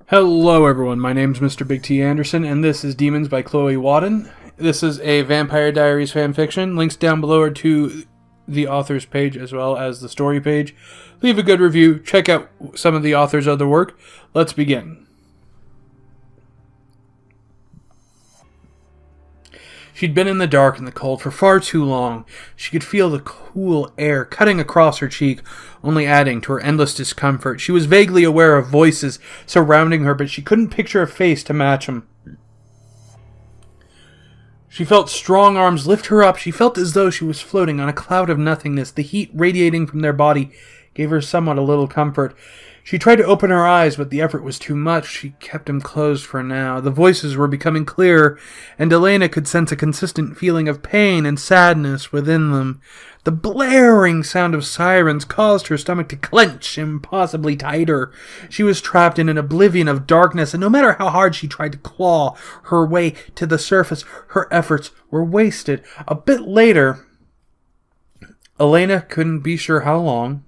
Hello everyone, my name's Mr. Big T Anderson, and this is Demons by Chloe Watton. This is a Vampire Diaries fanfiction. Links down below are to the author's page as well as the story page. Leave a good review, check out some of the author's other work. Let's begin. She'd been in the dark and the cold for far too long. She could feel the cool air cutting across her cheek, only adding to her endless discomfort. She was vaguely aware of voices surrounding her, but she couldn't picture a face to match them. She felt strong arms lift her up. She felt as though she was floating on a cloud of nothingness. The heat radiating from their body gave her somewhat a little comfort. She tried to open her eyes, but the effort was too much. She kept them closed for now. The voices were becoming clearer, and Elena could sense a consistent feeling of pain and sadness within them. The blaring sound of sirens caused her stomach to clench impossibly tighter. She was trapped in an oblivion of darkness, and no matter how hard she tried to claw her way to the surface, her efforts were wasted. A bit later, Elena couldn't be sure how long,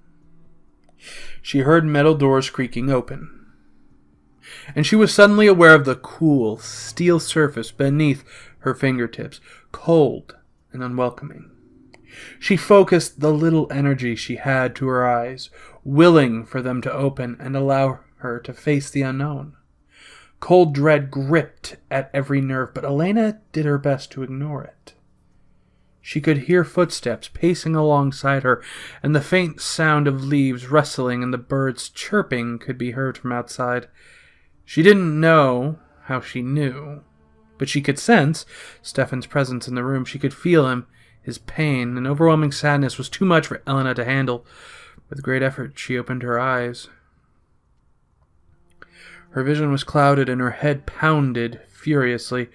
she heard metal doors creaking open, and she was suddenly aware of the cool, steel surface beneath her fingertips, cold and unwelcoming. She focused the little energy she had to her eyes, willing for them to open and allow her to face the unknown. Cold dread gripped at every nerve, but Elena did her best to ignore it. She could hear footsteps pacing alongside her, and the faint sound of leaves rustling and the birds chirping could be heard from outside. She didn't know how she knew, but she could sense Stefan's presence in the room. She could feel him. His pain and overwhelming sadness was too much for Elena to handle. With great effort, she opened her eyes. Her vision was clouded and her head pounded furiously.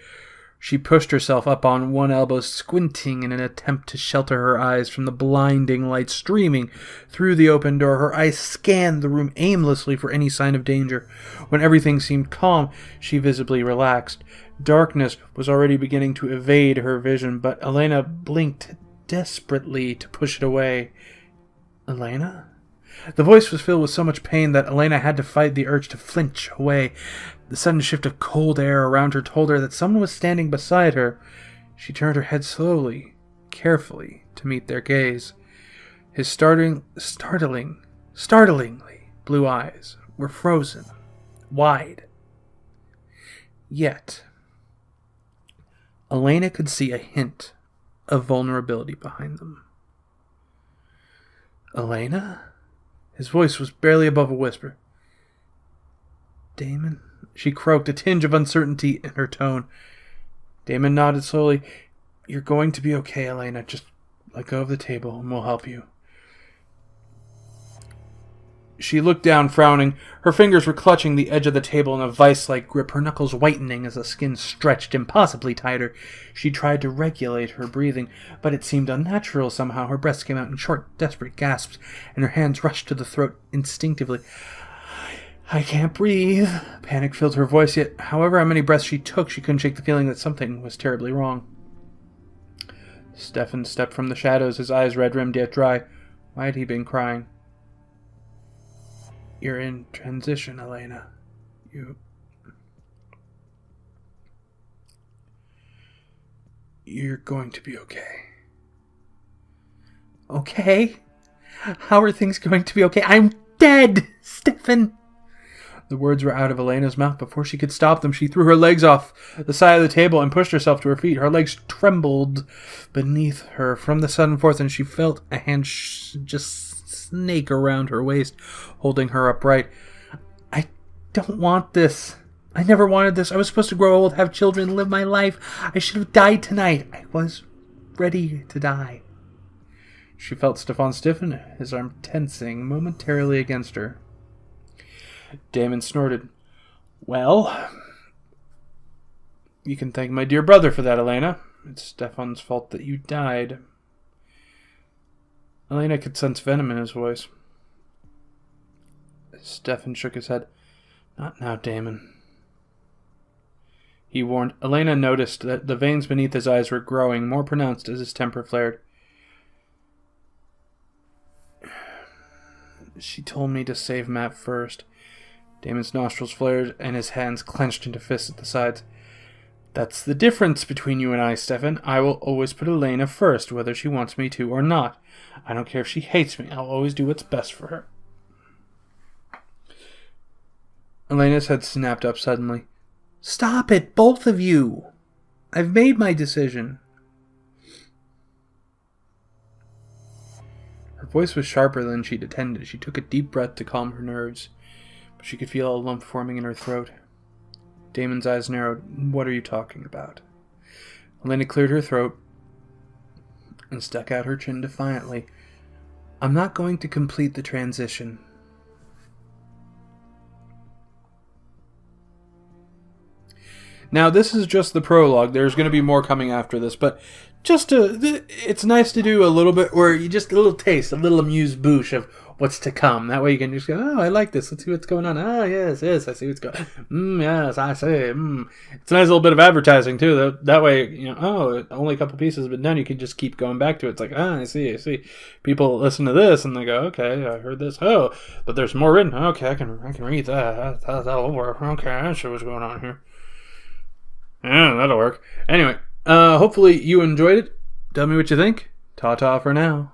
She pushed herself up on one elbow, squinting in an attempt to shelter her eyes from the blinding light streaming through the open door. Her eyes scanned the room aimlessly for any sign of danger. When everything seemed calm, she visibly relaxed. Darkness was already beginning to evade her vision, but Elena blinked desperately to push it away. Elena? The voice was filled with so much pain that Elena had to fight the urge to flinch away. The sudden shift of cold air around her told her that someone was standing beside her. She turned her head slowly, carefully, to meet their gaze. His startlingly blue eyes were frozen, wide. Yet, Elena could see a hint of vulnerability behind them. Elena? His voice was barely above a whisper. Damon? She croaked, a tinge of uncertainty in her tone. Damon nodded slowly. You're going to be okay, Elena. Just let go of the table and we'll help you. She looked down, frowning. Her fingers were clutching the edge of the table in a vice-like grip, her knuckles whitening as the skin stretched impossibly tighter. She tried to regulate her breathing, but it seemed unnatural somehow. Her breaths came out in short, desperate gasps, and her hands rushed to the throat instinctively. I can't breathe. Panic filled her voice, yet however many breaths she took, she couldn't shake the feeling that something was terribly wrong. Stefan stepped from the shadows, his eyes red-rimmed yet dry. Why had he been crying? You're in transition, Elena. You're going to be okay. Okay? How are things going to be okay? I'm dead, Stefan! The words were out of Elena's mouth before she could stop them. She threw her legs off the side of the table and pushed herself to her feet. Her legs trembled beneath her from the sudden force, and she felt a hand just snake around her waist, holding her upright. I don't want this. I never wanted this. I was supposed to grow old, have children, live my life. I should have died tonight. I was ready to die. She felt Stefan stiffen, his arm tensing momentarily against her. Damon snorted. Well, you can thank my dear brother for that, Elena. It's Stefan's fault that you died. Elena could sense venom in his voice. Stefan shook his head. Not now, Damon. He warned. Elena noticed that the veins beneath his eyes were growing more pronounced as his temper flared. She told me to save Matt first. Damon's nostrils flared and his hands clenched into fists at the sides. That's the difference between you and I, Stefan. I will always put Elena first, whether she wants me to or not. I don't care if she hates me. I'll always do what's best for her. Elena's head snapped up suddenly. Stop it, both of you! I've made my decision. Her voice was sharper than she'd intended. She took a deep breath to calm her nerves, but she could feel a lump forming in her throat. Damon's eyes narrowed. What are you talking about? Elena cleared her throat and stuck out her chin defiantly. I'm not going to complete the transition. Now, this is just the prologue. There's going to be more coming after this, but it's nice to do a little bit where you just a little taste, a little amuse-bouche of what's to come. That way you can just go, oh, I like this. Let's see what's going on. Oh, yes, I see what's going on. Yes, I see. It's a nice little bit of advertising, too. That way, only a couple pieces have been done. You can just keep going back to it. It's like, I see. People listen to this, and they go, okay, I heard this. Oh, but there's more written. Okay, I can read that. That'll work. Okay, I see what's going on here. Yeah, that'll work. Anyway, hopefully you enjoyed it. Tell me what you think. Ta-ta for now.